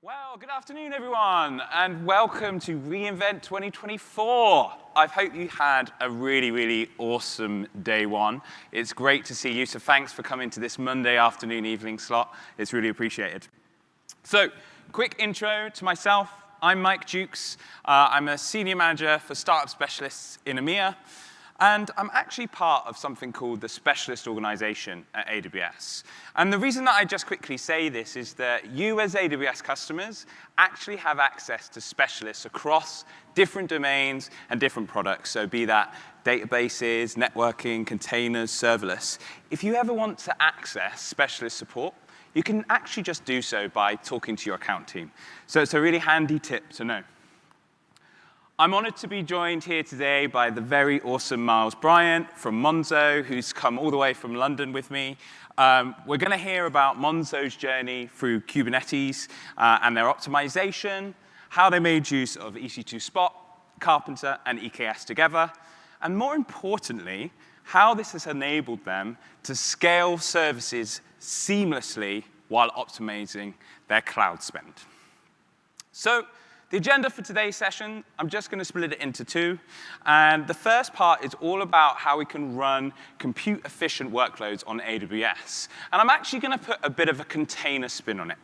Well, good afternoon, everyone, and welcome to reInvent 2024. I hope you had a really awesome day one. It's great to see you, so thanks for coming to this Monday afternoon evening slot. It's really appreciated. So, quick intro to myself. I'm Mike Dukes. I'm a senior manager for startup specialists in EMEA. And I'm actually part of something called the Specialist Organization at AWS. And the reason that I just quickly say this is that you as AWS customers actually have access to specialists across different domains and different products. So be that databases, networking, containers, serverless. If you ever want to access specialist support, you can actually just do so by talking to your account team. So it's a really handy tip to know. I'm honored to be joined here today by the very awesome Miles Bryant from Monzo, who's come all the way from London with me. We're going to hear about Monzo's journey through Kubernetes and their optimization, how they made use of EC2 Spot, Karpenter, and EKS together, and more importantly, how this has enabled them to scale services seamlessly while optimizing their cloud spend. So, the agenda for today's session, I'm just going to split it into two. And the first part is all about how we can run compute-efficient workloads on AWS. And I'm actually going to put a bit of a container spin on it.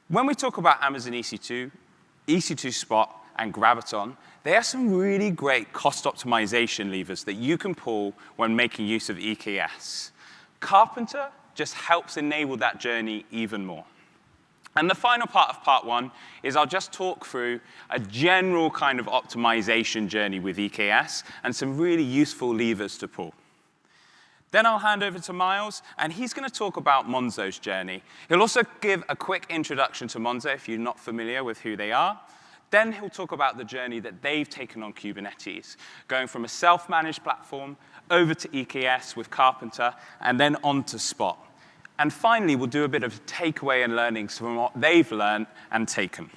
When we talk about Amazon EC2, EC2 Spot, and Graviton, they are some really great cost optimization levers that you can pull when making use of EKS. Karpenter just helps enable that journey even more. And the final part of part one is I'll just talk through a general kind of optimization journey with EKS and some really useful levers to pull. Then I'll hand over to Miles, and he's going to talk about Monzo's journey. He'll also give a quick introduction to Monzo if you're not familiar with who they are. Then he'll talk about the journey that they've taken on Kubernetes, going from a self-managed platform over to EKS with Karpenter, and then on to Spot. And finally, we'll do a bit of takeaway and learnings from what they've learned and taken.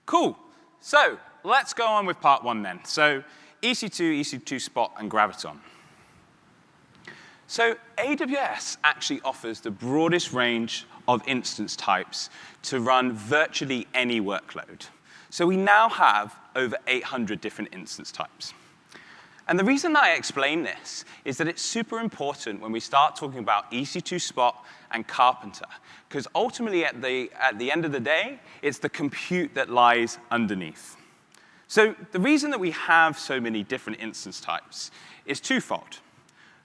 Cool. So let's go on with part one then. So EC2, EC2 Spot, and Graviton. So AWS actually offers the broadest range of instance types to run virtually any workload. So we now have over 800 different instance types. And the reason I explain this is that it's super important when we start talking about EC2 Spot and Karpenter, because ultimately at the end of the day, it's the compute that lies underneath. So the reason that we have so many different instance types is twofold.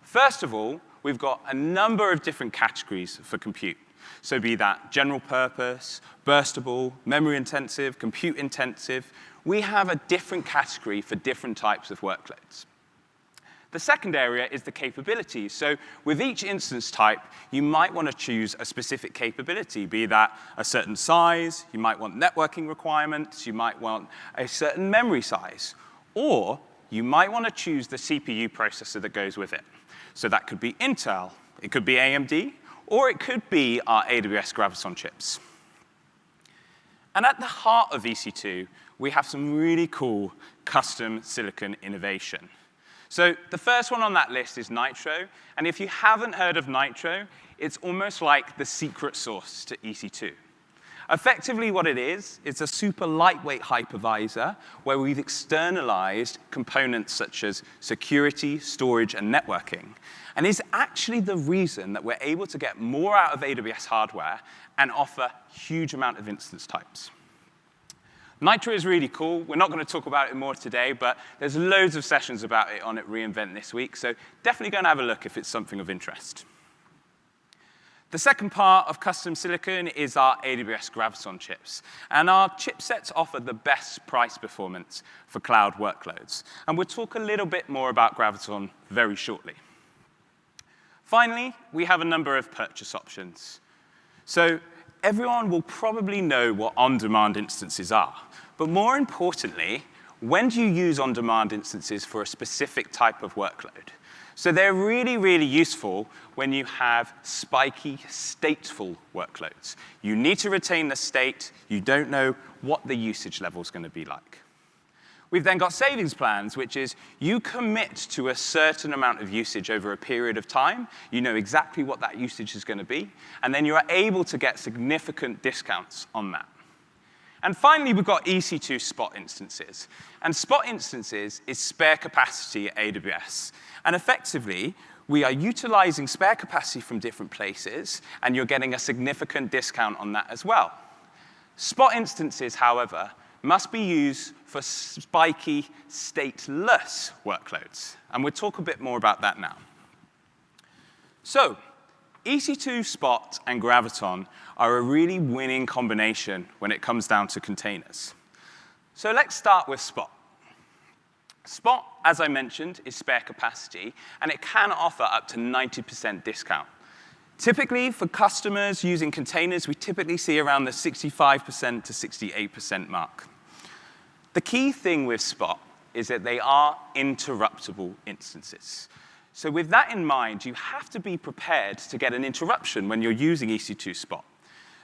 First of all, we've got a number of different categories for compute. So be that general purpose, burstable, memory intensive, compute intensive, we have a different category for different types of workloads. The second area is the capabilities. So with each instance type, you might want to choose a specific capability, be that a certain size, you might want networking requirements, you might want a certain memory size, or you might want to choose the CPU processor that goes with it. So that could be Intel, it could be AMD, or it could be our AWS Graviton chips. And at the heart of EC2, we have some really cool custom silicon innovation. So the first one on that list is Nitro. And if you haven't heard of Nitro, it's almost like the secret sauce to EC2. Effectively what it is, it's a super lightweight hypervisor where we've externalized components such as security, storage, and networking. And it's actually the reason that we're able to get more out of AWS hardware and offer a huge amount of instance types. Nitro is really cool. We're not going to talk about it more today, but there's loads of sessions about it on at reInvent this week, so definitely go and have a look if it's something of interest. The second part of custom silicon is our AWS Graviton chips. And our chipsets offer the best price performance for cloud workloads. And we'll talk a little bit more about Graviton very shortly. Finally, we have a number of purchase options. So everyone will probably know what on-demand instances are. But more importantly, when do you use on-demand instances for a specific type of workload? So they're really useful when you have spiky, stateful workloads. You need to retain the state. You don't know what the usage level is going to be like. We've then got savings plans, which is you commit to a certain amount of usage over a period of time. You know exactly what that usage is going to be, and then you are able to get significant discounts on that. And finally, we've got EC2 spot instances. And spot instances is spare capacity at AWS. And effectively, we are utilizing spare capacity from different places, and you're getting a significant discount on that as well. Spot instances, however, must be used for spiky, stateless workloads. And we'll talk a bit more about that now. So EC2 Spot and Graviton are a really winning combination when it comes down to containers. So let's start with Spot. Spot, as I mentioned, is spare capacity, and it can offer up to 90% discount. Typically, for customers using containers, we typically see around the 65% to 68% mark. The key thing with Spot is that they are interruptible instances. So with that in mind, you have to be prepared to get an interruption when you're using EC2 Spot.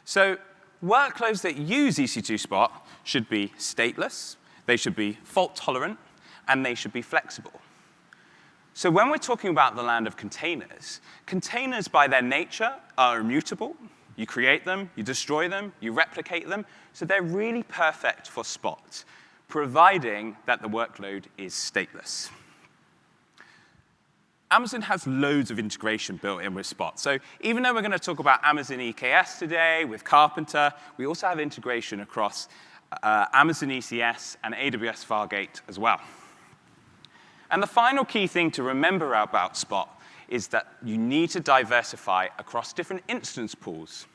So workloads that use EC2 Spot should be stateless, they should be fault-tolerant, and they should be flexible. So when we're talking about the land of containers, containers by their nature are immutable. You create them, you destroy them, you replicate them, so they're really perfect for Spot, providing that the workload is stateless. Amazon has loads of integration built in with Spot. So even though we're going to talk about Amazon EKS today with Karpenter, we also have integration across Amazon ECS and AWS Fargate as well. And the final key thing to remember about Spot is that you need to diversify across different instance pools.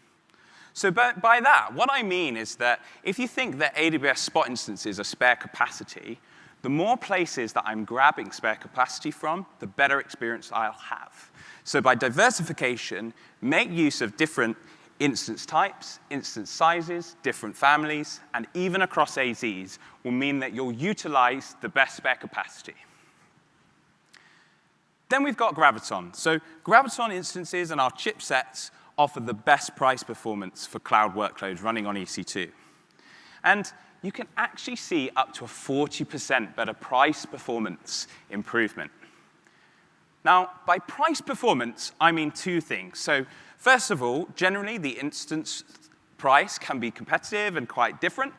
So by that, what I mean is that if you think that AWS Spot instances are spare capacity, the more places that I'm grabbing spare capacity from, the better experience I'll have. So by diversification, make use of different instance types, instance sizes, different families, and even across AZs will mean that you'll utilize the best spare capacity. Then we've got Graviton. So Graviton instances and our chipsets offer the best price performance for cloud workloads running on EC2. And you can actually see up to a 40% better price performance improvement. Now, by price performance, I mean two things. So first of all, generally, the instance price can be competitive and quite different.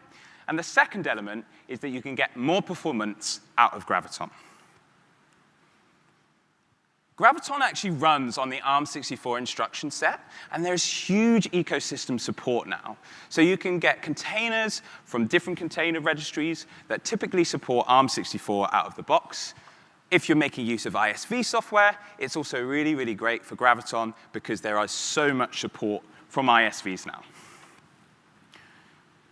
And the second element is that you can get more performance out of Graviton. Graviton actually runs on the ARM64 instruction set, and there's huge ecosystem support now. So you can get containers from different container registries that typically support ARM64 out of the box. If you're making use of ISV software, it's also really, really great for Graviton because there is so much support from ISVs now.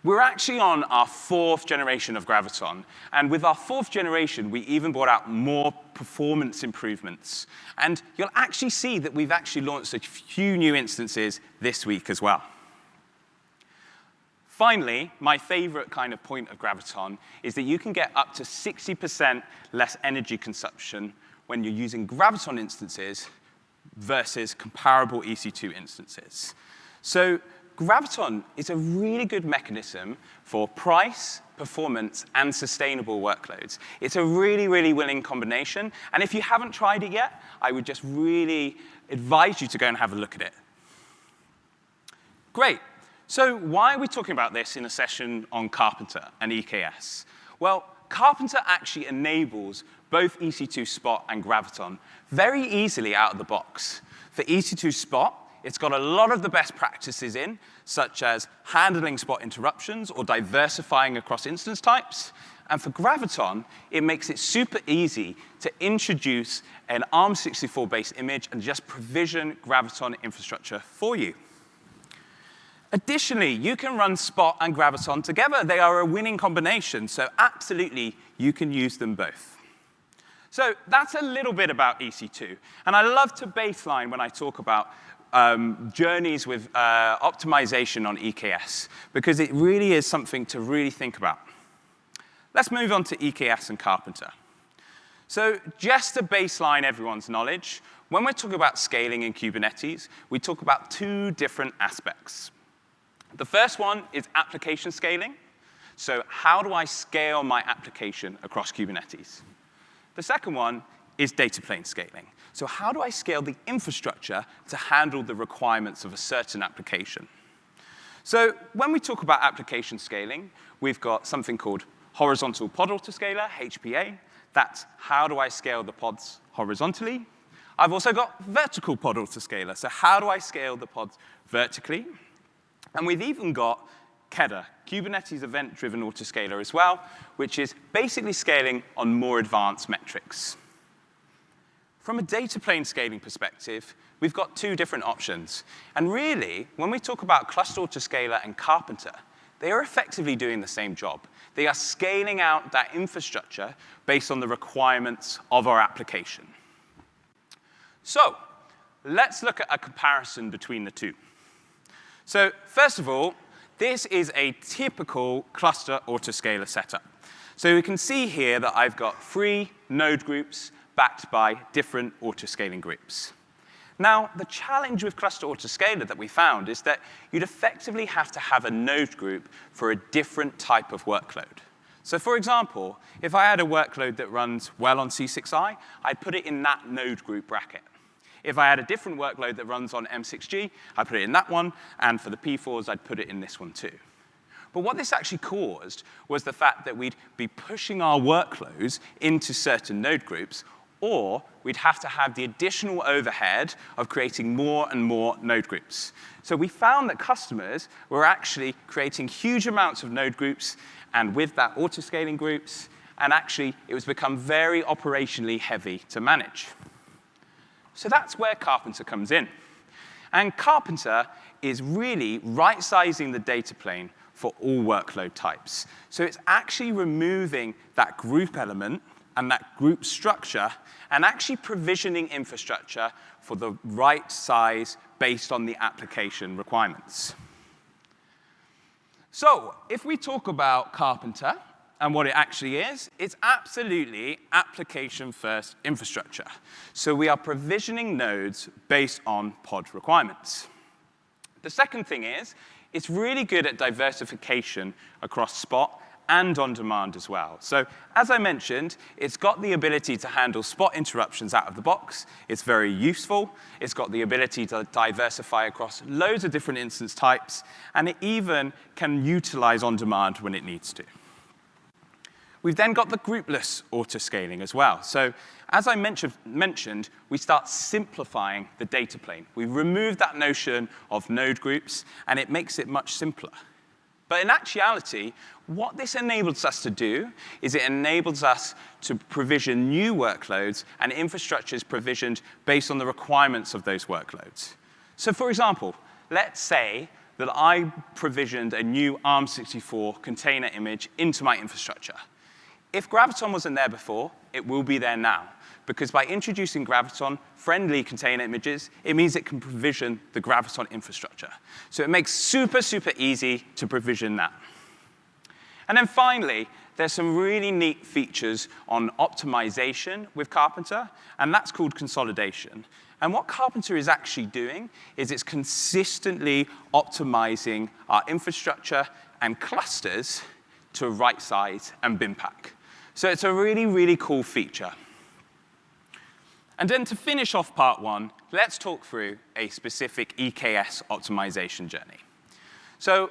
We're actually on our 4th generation of Graviton, and with our 4th generation, we even brought out more performance improvements. And you'll actually see that we've actually launched a few new instances this week as well. Finally, my favorite kind of point of Graviton is that you can get up to 60% less energy consumption when you're using Graviton instances versus comparable EC2 instances. So Graviton is a really good mechanism for price, performance, and sustainable workloads. It's a really, really winning combination. And if you haven't tried it yet, I would just really advise you to go and have a look at it. Great. So why are we talking about this in a session on Karpenter and EKS? Well, Karpenter actually enables both EC2 Spot and Graviton very easily out of the box. For EC2 Spot, it's got a lot of the best practices in, such as handling spot interruptions or diversifying across instance types. And for Graviton, it makes it super easy to introduce an ARM64-based image and just provision Graviton infrastructure for you. Additionally, you can run Spot and Graviton together. They are a winning combination, so absolutely, you can use them both. So that's a little bit about EC2. And I love to baseline when I talk about journeys with optimization on EKS, because it really is something to really think about. Let's move on to EKS and Karpenter. So just to baseline everyone's knowledge, when we're talking about scaling in Kubernetes, we talk about two different aspects. The first one is application scaling. So how do I scale my application across Kubernetes? The second one is data plane scaling. So how do I scale the infrastructure to handle the requirements of a certain application? So when we talk about application scaling, we've got something called horizontal pod autoscaler, HPA. That's how do I scale the pods horizontally. I've also got vertical pod autoscaler. So how do I scale the pods vertically? And we've even got KEDA, Kubernetes Event-Driven Autoscaler as well, which is basically scaling on more advanced metrics. From a data plane scaling perspective, we've got two different options. And really, when we talk about Cluster Autoscaler and Karpenter, they are effectively doing the same job. They are scaling out that infrastructure based on the requirements of our application. So let's look at a comparison between the two. So first of all, this is a typical cluster autoscaler setup. So we can see here that I've got 3 node groups backed by different autoscaling groups. Now, the challenge with cluster autoscaler that we found is that you'd effectively have to have a node group for a different type of workload. So for example, if I had a workload that runs well on C6i, I'd put it in that node group bracket. If I had a different workload that runs on M6G, I'd put it in that one, and for the P4s, I'd put it in this one too. But what this actually caused was the fact that we'd be pushing our workloads into certain node groups, or we'd have to have the additional overhead of creating more and more node groups. So we found that customers were actually creating huge amounts of node groups, and with that autoscaling groups, and actually it was become very operationally heavy to manage. So that's where Karpenter comes in. And Karpenter is really right-sizing the data plane for all workload types. So it's actually removing that group element and that group structure and actually provisioning infrastructure for the right size based on the application requirements. So if we talk about Karpenter and what it actually is, it's absolutely application-first infrastructure. So we are provisioning nodes based on pod requirements. The second thing is, it's really good at diversification across Spot and on demand as well. So as I mentioned, it's got the ability to handle Spot interruptions out of the box. It's very useful. It's got the ability to diversify across loads of different instance types, and it even can utilize on demand when it needs to. We've then got the groupless autoscaling as well. So as I mentioned, we start simplifying the data plane. We remove that notion of node groups, and it makes it much simpler. But in actuality, what this enables us to do is it enables us to provision new workloads and infrastructures provisioned based on the requirements of those workloads. So for example, let's say that I provisioned a new ARM64 container image into my infrastructure. If Graviton wasn't there before, it will be there now. Because by introducing Graviton-friendly container images, it means it can provision the Graviton infrastructure. So it makes super, super easy to provision that. And then finally, there's some really neat features on optimization with Karpenter, and that's called consolidation. And what Karpenter is actually doing is it's consistently optimizing our infrastructure and clusters to right size and bin pack. So it's a really, really cool feature. And then to finish off part 1, let's talk through a specific EKS optimization journey. So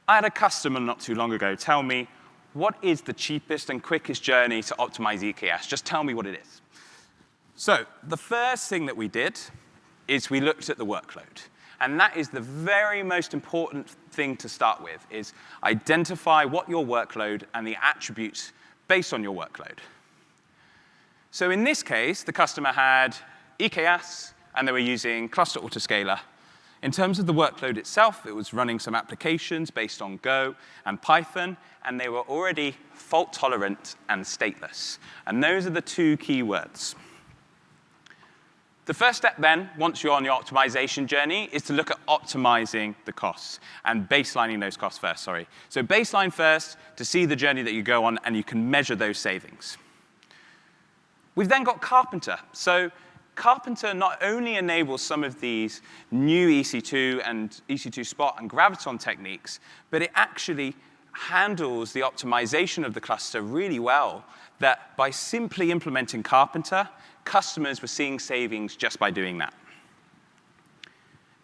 I had a customer not too long ago tell me, what is the cheapest and quickest journey to optimize EKS? Just tell me what it is. So the first thing that we did is we looked at the workload. And that is the very most important thing to start with, is identify what your workload and the attributes based on your workload. So in this case, the customer had EKS, and they were using Cluster Autoscaler. In terms of the workload itself, it was running some applications based on Go and Python, and they were already fault-tolerant and stateless. And those are the 2 key words. The first step then, once you're on your optimization journey, is to look at optimizing the costs and baselining those costs first, sorry. So baseline first to see the journey that you go on, and you can measure those savings. We've then got Karpenter. So Karpenter not only enables some of these new EC2 and EC2 Spot and Graviton techniques, but it actually handles the optimization of the cluster really well, that by simply implementing Karpenter, customers were seeing savings just by doing that.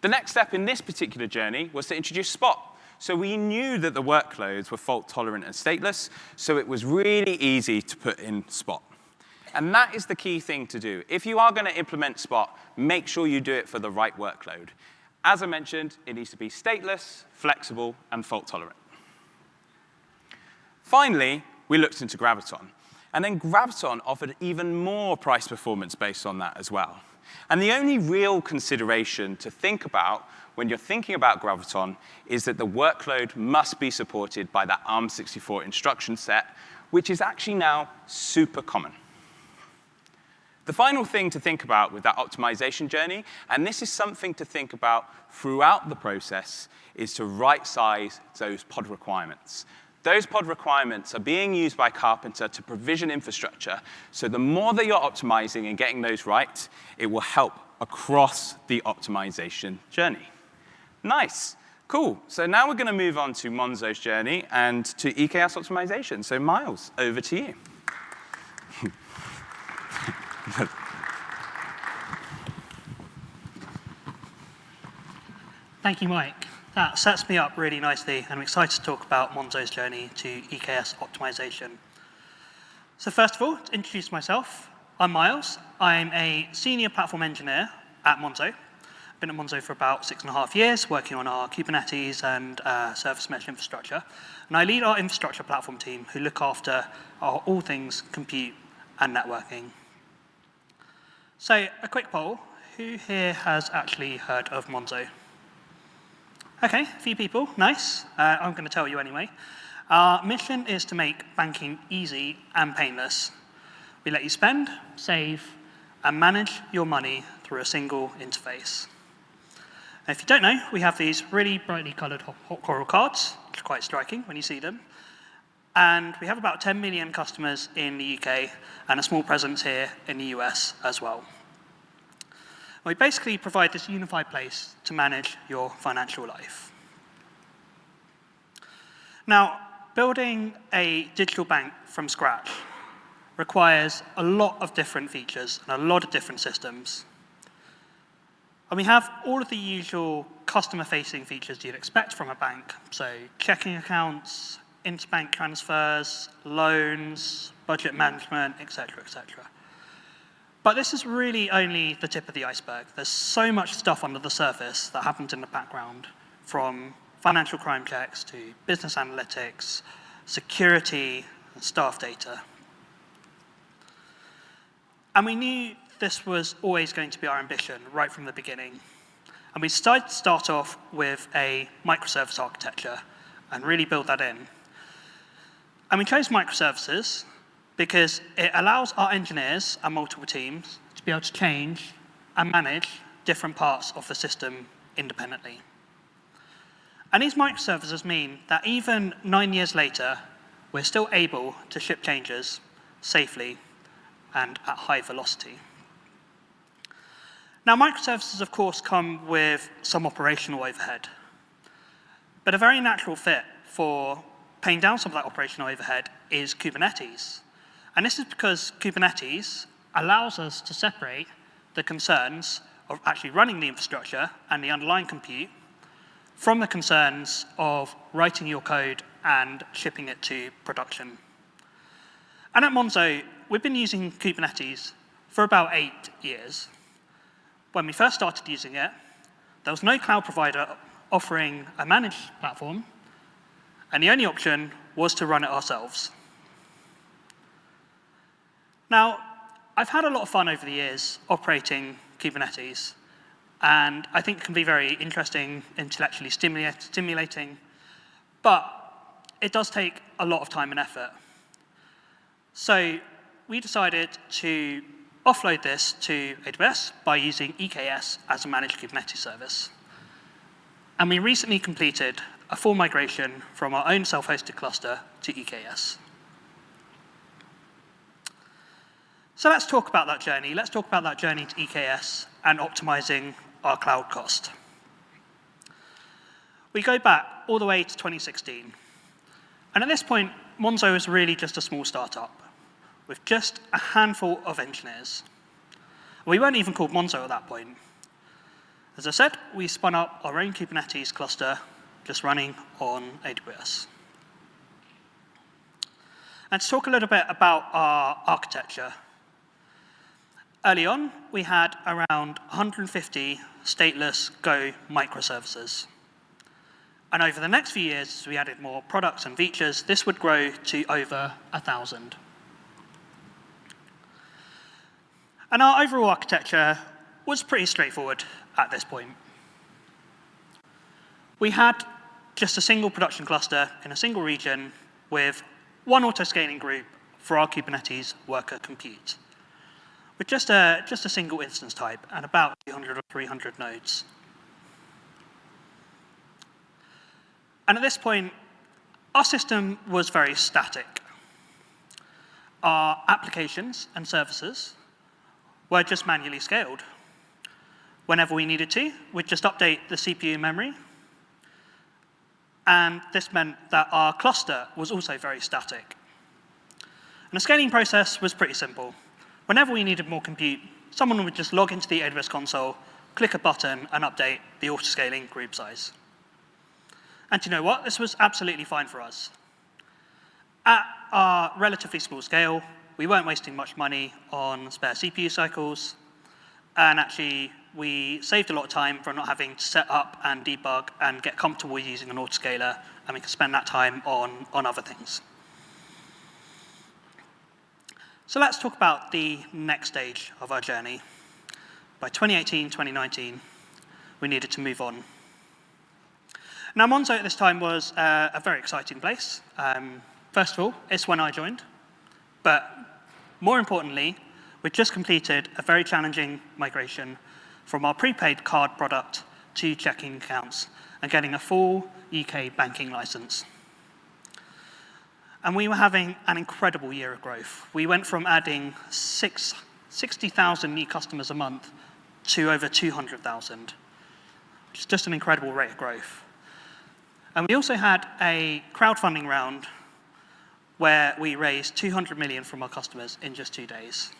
The next step in this particular journey was to introduce Spot. So we knew that the workloads were fault-tolerant and stateless, so it was really easy to put in Spot. And that is the key thing to do. If you are going to implement Spot, make sure you do it for the right workload. As I mentioned, it needs to be stateless, flexible, and fault-tolerant. Finally, we looked into Graviton. And then Graviton offered even more price performance based on that as well. And the only real consideration to think about when you're thinking about Graviton is that the workload must be supported by that ARM64 instruction set, which is actually now super common. The final thing to think about with that optimization journey, and this is something to think about throughout the process, is to right-size those pod requirements. Those pod requirements are being used by Karpenter to provision infrastructure, so the more that you're optimizing and getting those right, it will help across the optimization journey. Nice. Cool. So now we're going to move on to Monzo's journey and to EKS optimization. So Miles, over to you. Thank you, Mike. That sets me up really nicely, and I'm excited to talk about Monzo's journey to EKS optimization. So first of all, to introduce myself, I'm Miles. I'm a senior platform engineer at Monzo. I've been at Monzo for about 6.5 years, working on our Kubernetes and service mesh infrastructure. And I lead our infrastructure platform team who look after all things compute and networking. So a quick poll, who here has actually heard of Monzo? Okay, a few people, nice. I'm going to tell you anyway. Our mission is to make banking easy and painless. We let you spend, save, and manage your money through a single interface. And if you don't know, we have these really brightly colored hot coral cards, which are quite striking when you see them. And we have about 10 million customers in the UK and a small presence here in the US as well. We basically provide this unified place to manage your financial life. Now, building a digital bank from scratch requires a lot of different features and a lot of different systems. And we have all of the usual customer-facing features you'd expect from a bank. So checking accounts, interbank transfers, loans, budget management, et cetera, et cetera. But this is really only the tip of the iceberg. There's so much stuff under the surface that happens in the background, from financial crime checks to business analytics, security, and staff data. And we knew this was always going to be our ambition right from the beginning. And we decided to start off with a microservice architecture and really build that in. And we chose microservices because it allows our engineers and multiple teams to be able to change and manage different parts of the system independently. And these microservices mean that even 9 years later, we're still able to ship changes safely and at high velocity. Now, microservices, of course, come with some operational overhead. But a very natural fit for paying down some of that operational overhead is Kubernetes. And this is because Kubernetes allows us to separate the concerns of actually running the infrastructure and the underlying compute from the concerns of writing your code and shipping it to production. And at Monzo, we've been using Kubernetes for about 8 years. When we first started using it, there was no cloud provider offering a managed platform, and the only option was to run it ourselves. Now, I've had a lot of fun over the years operating Kubernetes, and I think it can be very interesting, intellectually stimulating, but it does take a lot of time and effort. So we decided to offload this to AWS by using EKS as a managed Kubernetes service. And we recently completed a full migration from our own self-hosted cluster to EKS. So let's talk about that journey. Let's talk about that journey to EKS and optimizing our cloud cost. We go back all the way to 2016. And at this point, Monzo is really just a small startup with just a handful of engineers. We weren't even called Monzo at that point. As I said, we spun up our own Kubernetes cluster just running on AWS. And to talk a little bit about our architecture. Early on, we had around 150 stateless Go microservices. And over the next few years, as we added more products and features, this would grow to over 1,000. And our overall architecture was pretty straightforward at this point. We had just a single production cluster in a single region with one auto-scaling group for our Kubernetes worker compute, with just a single instance type and about 200 or 300 nodes. And at this point, our system was very static. Our applications and services were just manually scaled. Whenever we needed to, we'd just update the CPU memory. And this meant that our cluster was also very static. And the scaling process was pretty simple. Whenever we needed more compute, someone would just log into the AWS console, click a button, and update the auto-scaling group size. And you know what? This was absolutely fine for us. At our relatively small scale, we weren't wasting much money on spare CPU cycles, and actually, we saved a lot of time from not having to set up and debug and get comfortable using an autoscaler, and we could spend that time on other things. So let's talk about the next stage of our journey. By 2018, 2019, we needed to move on. Now, Monzo at this time was a very exciting place. First of all, it's when I joined, but more importantly, we'd just completed a very challenging migration from our prepaid card product to checking accounts and getting a full UK banking license. And we were having an incredible year of growth. We went from adding 60,000 new customers a month to over 200,000, which is just an incredible rate of growth. And we also had a crowdfunding round where we raised 200 million from our customers in just 2 days.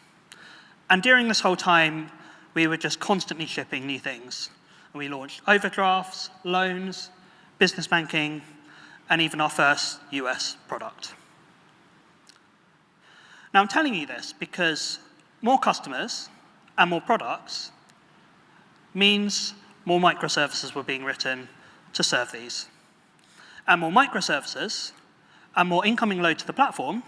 And during this whole time, we were just constantly shipping new things. And we launched overdrafts, loans, business banking, and even our first US product. Now, I'm telling you this because more customers and more products means more microservices were being written to serve these. And more microservices and more incoming load to the platform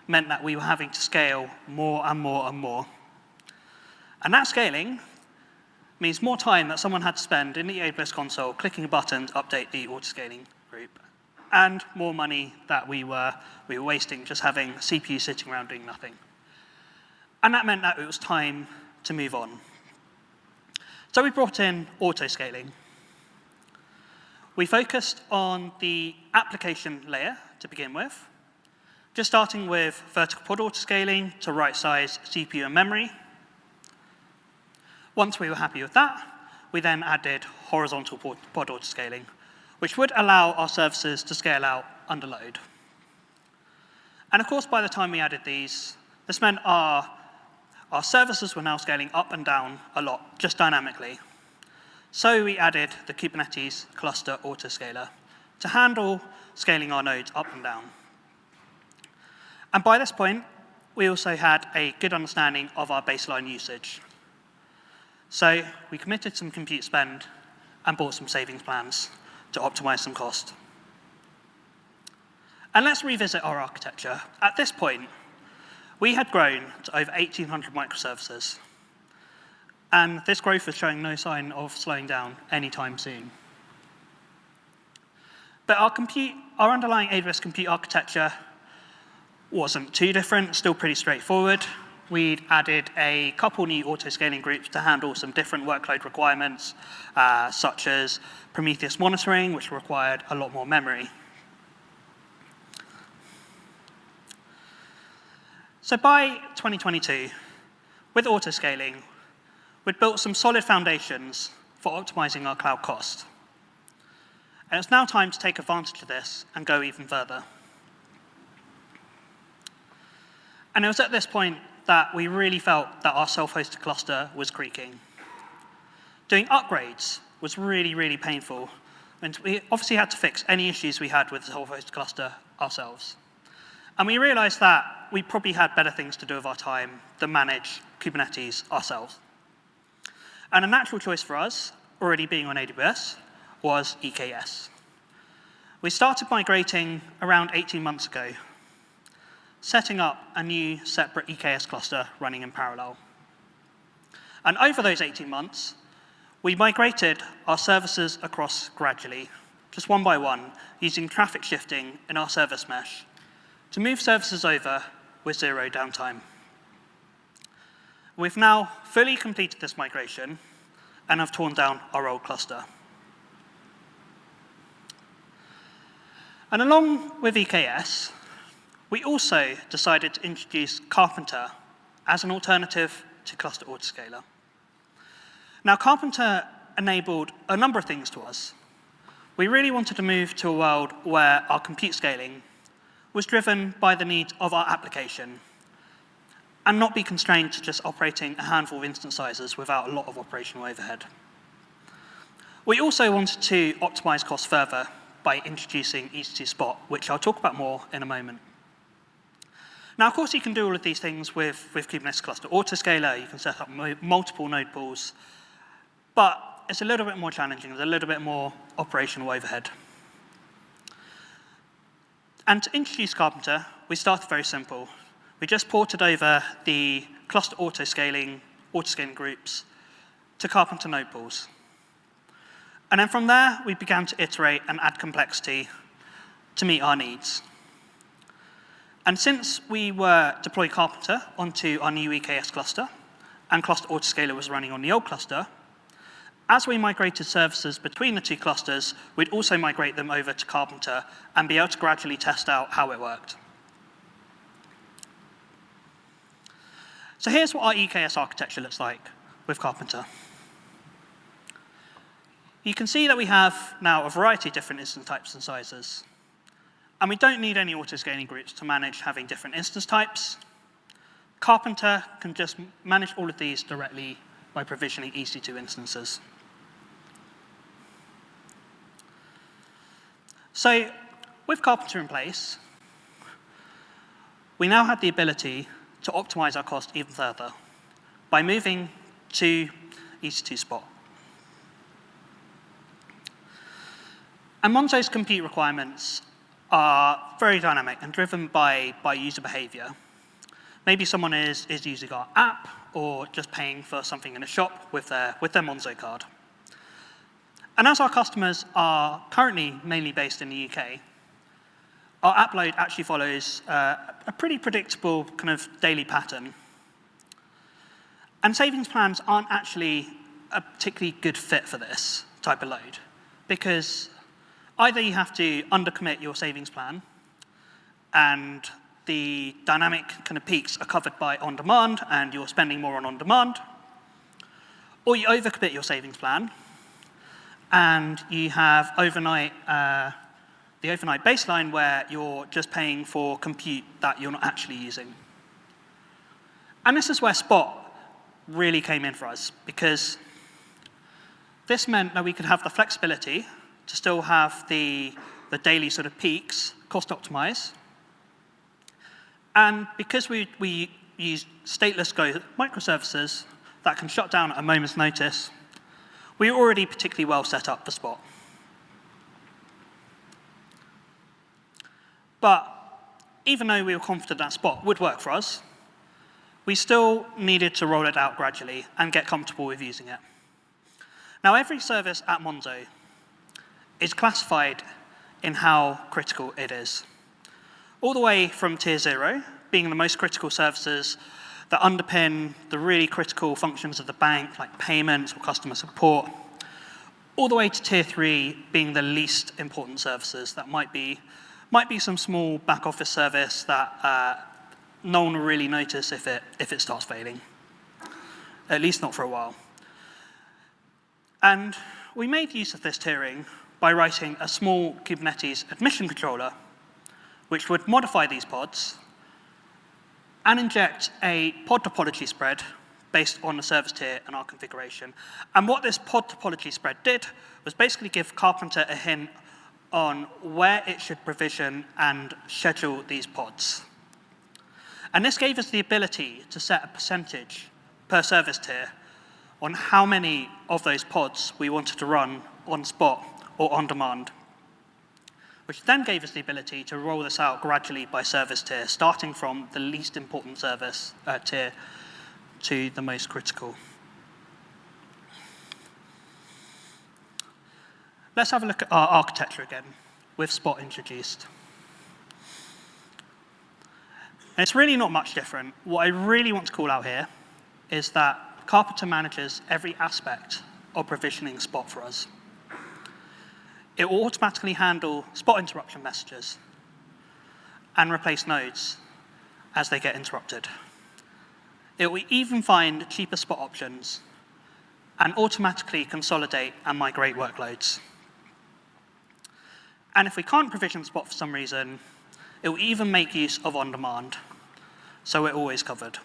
meant that we were having to scale more and more and more. And that scaling means more time that someone had to spend in the AWS console clicking a button to update the auto-scaling group, and more money that we were wasting just having a CPU sitting around doing nothing. And that meant that it was time to move on. So we brought in auto-scaling. We focused on the application layer to begin with, just starting with vertical pod autoscaling to right-size CPU and memory. Once we were happy with that, we then added horizontal pod autoscaling, which would allow our services to scale out under load. And of course, by the time we added these, this meant our services were now scaling up and down a lot, just dynamically. So we added the Kubernetes cluster autoscaler to handle scaling our nodes up and down. And by this point, we also had a good understanding of our baseline usage. So we committed some compute spend and bought some savings plans to optimize some cost. And let's revisit our architecture. At this point, we had grown to over 1,800 microservices. And this growth was showing no sign of slowing down anytime soon. But our underlying AWS compute architecture wasn't too different, still pretty straightforward. We'd added a couple new auto-scaling groups to handle some different workload requirements, such as Prometheus monitoring, which required a lot more memory. So by 2022, with auto-scaling, we'd built some solid foundations for optimizing our cloud cost. And it's now time to take advantage of this and go even further. And it was at this point that we really felt that our self-hosted cluster was creaking. Doing upgrades was really, really painful, and we obviously had to fix any issues we had with the self-hosted cluster ourselves. And we realized that we probably had better things to do with our time than manage Kubernetes ourselves. And a natural choice for us, already being on AWS, was EKS. We started migrating around 18 months ago, setting up a new separate EKS cluster running in parallel. And over those 18 months, we migrated our services across gradually, just one by one, using traffic shifting in our service mesh to move services over with zero downtime. We've now fully completed this migration and have torn down our old cluster. And along with EKS, we also decided to introduce Karpenter as an alternative to cluster autoscaler. Now, Karpenter enabled a number of things to us. We really wanted to move to a world where our compute scaling was driven by the needs of our application and not be constrained to just operating a handful of instance sizes without a lot of operational overhead. We also wanted to optimize costs further by introducing EC2 Spot, which I'll talk about more in a moment. Now, of course, you can do all of these things with Kubernetes Cluster Autoscaler. You can set up multiple node pools, but it's a little bit more challenging. There's a little bit more operational overhead. And to introduce Karpenter, we started very simple. We just ported over the cluster autoscaling groups to Karpenter node pools. And then from there, we began to iterate and add complexity to meet our needs. And since we were deploying Karpenter onto our new EKS cluster, and cluster autoscaler was running on the old cluster, as we migrated services between the two clusters, we'd also migrate them over to Karpenter and be able to gradually test out how it worked. So here's what our EKS architecture looks like with Karpenter. You can see that we have now a variety of different instance types and sizes. And we don't need any autoscaling groups to manage having different instance types. Karpenter can just manage all of these directly by provisioning EC2 instances. So with Karpenter in place, we now have the ability to optimize our cost even further by moving to EC2 Spot. And Monzo's compute requirements are very dynamic and driven by user behavior. Maybe someone is using our app or just paying for something in a shop with their Monzo card. And as our customers are currently mainly based in the UK, our app load actually follows a pretty predictable kind of daily pattern. And savings plans aren't actually a particularly good fit for this type of load, because either you have to undercommit your savings plan, and the dynamic kind of peaks are covered by on-demand, and you're spending more on on-demand, or you overcommit your savings plan, and you have the overnight baseline where you're just paying for compute that you're not actually using. And this is where Spot really came in for us, because this meant that we could have the flexibility to still have the daily sort of peaks cost optimize. And because we use stateless Go microservices that can shut down at a moment's notice, we were already particularly well set up for Spot. But even though we were confident that Spot would work for us, we still needed to roll it out gradually and get comfortable with using it. Now, every service at Monzo is classified in how critical it is. All the way from tier 0, being the most critical services that underpin the really critical functions of the bank, like payments or customer support, all the way to tier 3, being the least important services that might be some small back office service that no one will really notice if it starts failing, at least not for a while. And we made use of this tiering by writing a small Kubernetes admission controller, which would modify these pods and inject a pod topology spread based on the service tier and our configuration. And what this pod topology spread did was basically give Karpenter a hint on where it should provision and schedule these pods. And this gave us the ability to set a percentage per service tier on how many of those pods we wanted to run on spot or on demand, which then gave us the ability to roll this out gradually by service tier, starting from the least important service tier to the most critical. Let's have a look at our architecture again, with Spot introduced. And it's really not much different. What I really want to call out here is that Karpenter manages every aspect of provisioning Spot for us. It will automatically handle Spot interruption messages and replace nodes as they get interrupted. It will even find cheaper Spot options and automatically consolidate and migrate workloads. And if we can't provision Spot for some reason, it will even make use of on-demand, so we're always covered.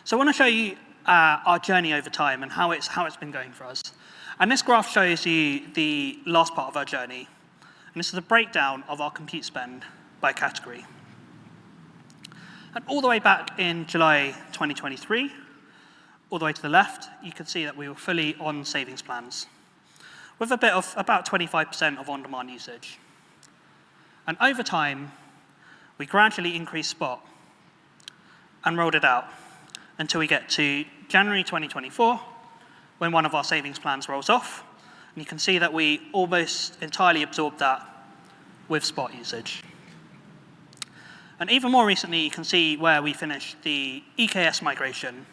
So I want to show you our journey over time and how it's been going for us. And this graph shows you the last part of our journey. And this is a breakdown of our compute spend by category. And all the way back in July 2023, all the way to the left, you can see that we were fully on savings plans, with a bit of about 25% of on-demand usage. And over time, we gradually increased Spot and rolled it out until we get to January 2024, when one of our savings plans rolls off. And you can see that we almost entirely absorbed that with Spot usage. And even more recently, you can see where we finished the EKS migration.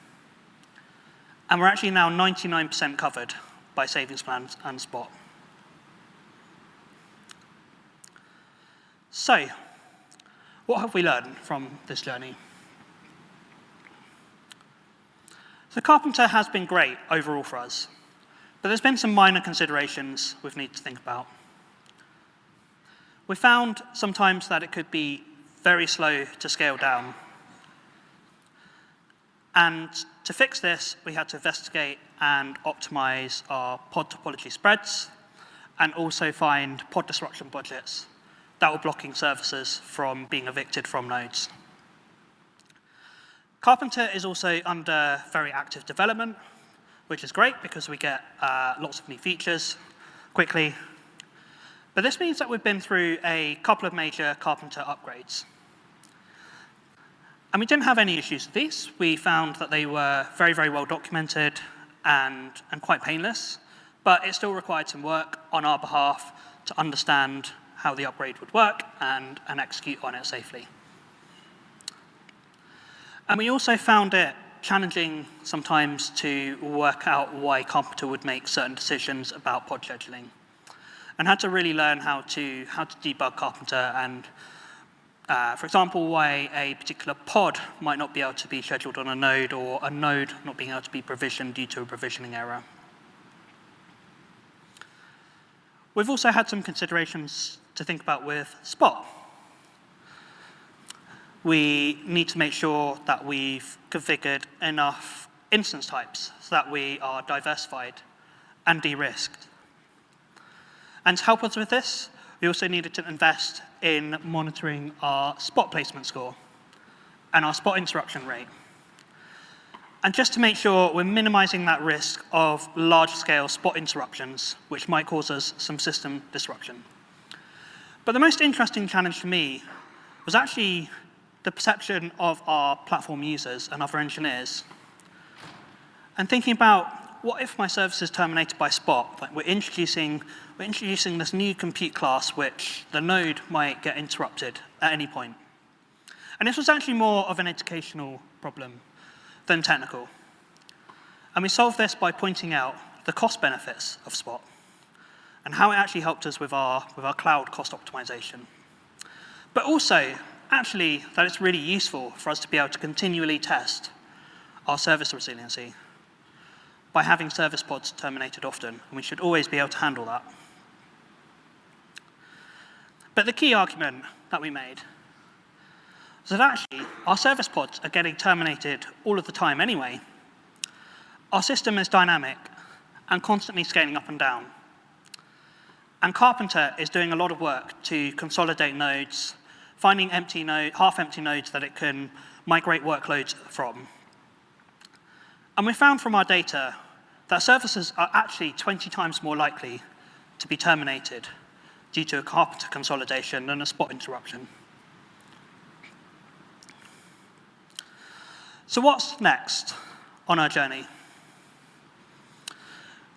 And we're actually now 99% covered by savings plans and Spot. So, what have we learned from this journey? So Karpenter has been great overall for us, but there's been some minor considerations we need to think about. We found sometimes that it could be very slow to scale down. And to fix this, we had to investigate and optimize our pod topology spreads, and also find pod disruption budgets that were blocking services from being evicted from nodes. Karpenter is also under very active development, which is great because we get lots of new features quickly. But this means that we've been through a couple of major Karpenter upgrades. And we didn't have any issues with these. We found that they were very, very well documented and quite painless, but it still required some work on our behalf to understand how the upgrade would work and execute on it safely. And we also found it challenging sometimes to work out why Karpenter would make certain decisions about pod scheduling, and had to really learn how to debug Karpenter and, for example, why a particular pod might not be able to be scheduled on a node, or a node not being able to be provisioned due to a provisioning error. We've also had some considerations to think about with Spot. We need to make sure that we've configured enough instance types so that we are diversified and de-risked. And to help us with this, we also needed to invest in monitoring our Spot placement score and our Spot interruption rate. And just to make sure we're minimizing that risk of large-scale Spot interruptions, which might cause us some system disruption. But the most interesting challenge for me was actually the perception of our platform users and other engineers. And thinking about, what if my service is terminated by Spot? Like we're introducing this new compute class which the node might get interrupted at any point. And this was actually more of an educational problem than technical. And we solved this by pointing out the cost benefits of Spot and how it actually helped us with our cloud cost optimization. But also, actually, that it's really useful for us to be able to continually test our service resiliency by having service pods terminated often, and we should always be able to handle that. But the key argument that we made So that actually, our service pods are getting terminated all of the time anyway. Our system is dynamic and constantly scaling up and down. And Karpenter is doing a lot of work to consolidate nodes, finding half-empty nodes that it can migrate workloads from. And we found from our data that services are actually 20 times more likely to be terminated due to a Karpenter consolidation than a spot interruption. So what's next on our journey?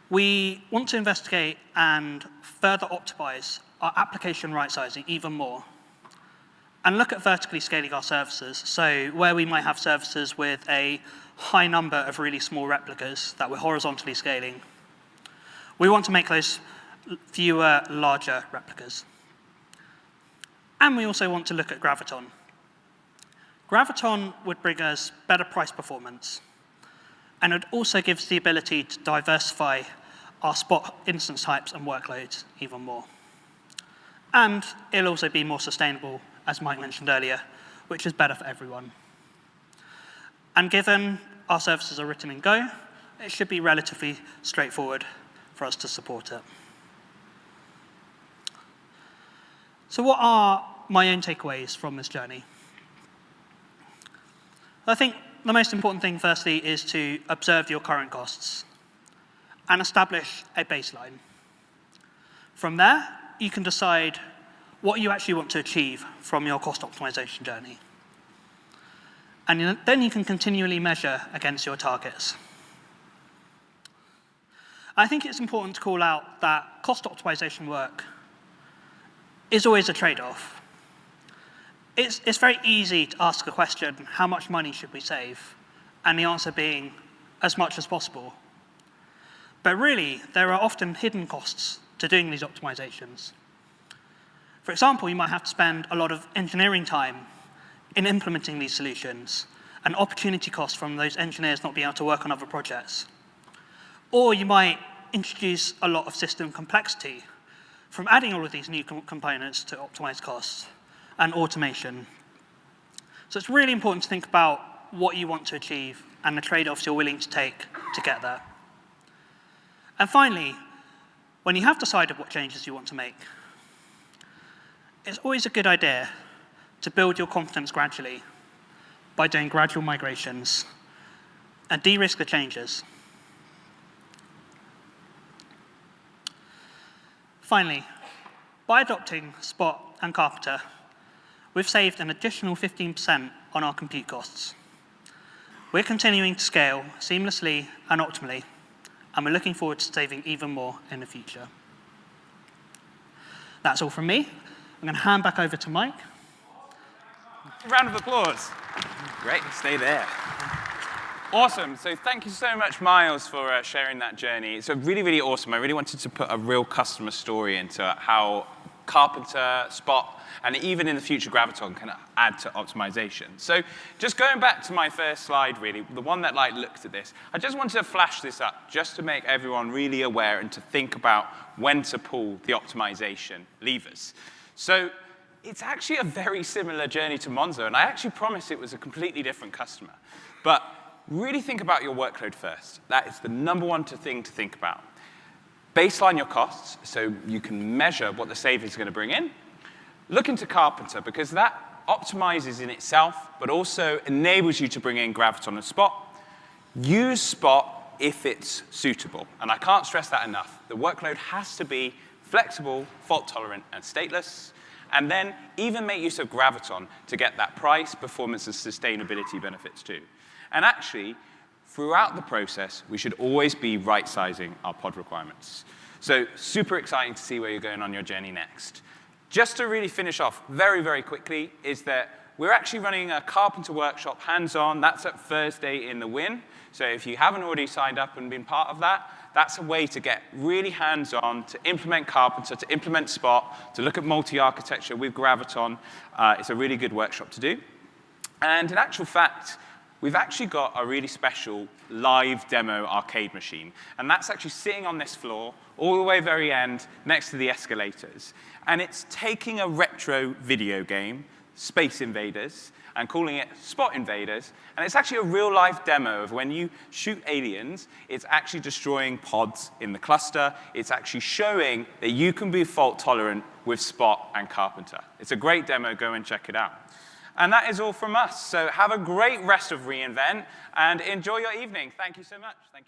We want to investigate and further optimize our application right-sizing even more and look at vertically scaling our services. So where we might have services with a high number of really small replicas that we're horizontally scaling, we want to make those fewer, larger replicas. And we also want to look at Graviton. Graviton would bring us better price performance, and it also gives the ability to diversify our spot instance types and workloads even more. And it'll also be more sustainable, as Mike mentioned earlier, which is better for everyone. And given our services are written in Go, it should be relatively straightforward for us to support it. So what are my own takeaways from this journey? I think the most important thing, firstly, is to observe your current costs and establish a baseline. From there, you can decide what you actually want to achieve from your cost optimization journey. And then you can continually measure against your targets. I think it's important to call out that cost optimization work is always a trade-off. It's very easy to ask a question, how much money should we save? And the answer being, as much as possible. But really, there are often hidden costs to doing these optimizations. For example, you might have to spend a lot of engineering time in implementing these solutions, and opportunity costs from those engineers not being able to work on other projects. Or you might introduce a lot of system complexity from adding all of these new components to optimize costs and automation. So it's really important to think about what you want to achieve and the trade-offs you're willing to take to get there. And finally, when you have decided what changes you want to make, it's always a good idea to build your confidence gradually by doing gradual migrations and de-risk the changes. Finally, by adopting Spot and Karpenter, we've saved an additional 15% on our compute costs. We're continuing to scale seamlessly and optimally, and we're looking forward to saving even more in the future. That's all from me. I'm going to hand back over to Mike. Round of applause. Great, stay there. Awesome. So thank you so much, Miles, for sharing that journey. It's really, really awesome. I really wanted to put a real customer story into how Karpenter, Spot, and even in the future, Graviton can add to optimization. So just going back to my first slide, really, the one that looked at this, I just wanted to flash this up just to make everyone really aware and to think about when to pull the optimization levers. So it's actually a very similar journey to Monzo, and I actually promised it was a completely different customer. But really think about your workload first. That is the number one thing to think about. Baseline your costs so you can measure what the savings are going to bring in. Look into Karpenter because that optimizes in itself, but also enables you to bring in Graviton and Spot. Use Spot if it's suitable. And I can't stress that enough. The workload has to be flexible, fault-tolerant, and stateless. And then even make use of Graviton to get that price, performance, and sustainability benefits too. And actually, throughout the process, we should always be right-sizing our pod requirements. So super exciting to see where you're going on your journey next. Just to really finish off very, very quickly is that we're actually running a Karpenter workshop hands-on. That's at Thursday in the Win. So if you haven't already signed up and been part of that, that's a way to get really hands-on, to implement Karpenter, to implement Spot, to look at multi-architecture with Graviton. It's a really good workshop to do. And in actual fact, we've actually got a really special live demo arcade machine. And that's actually sitting on this floor, all the way very end, next to the escalators. And it's taking a retro video game Space Invaders and calling it Spot Invaders. And it's actually a real-life demo of when you shoot aliens, it's actually destroying pods in the cluster. It's actually showing that you can be fault-tolerant with Spot and Karpenter. It's a great demo. Go and check it out. And that is all from us. So have a great rest of reInvent, and enjoy your evening. Thank you so much. Thank you.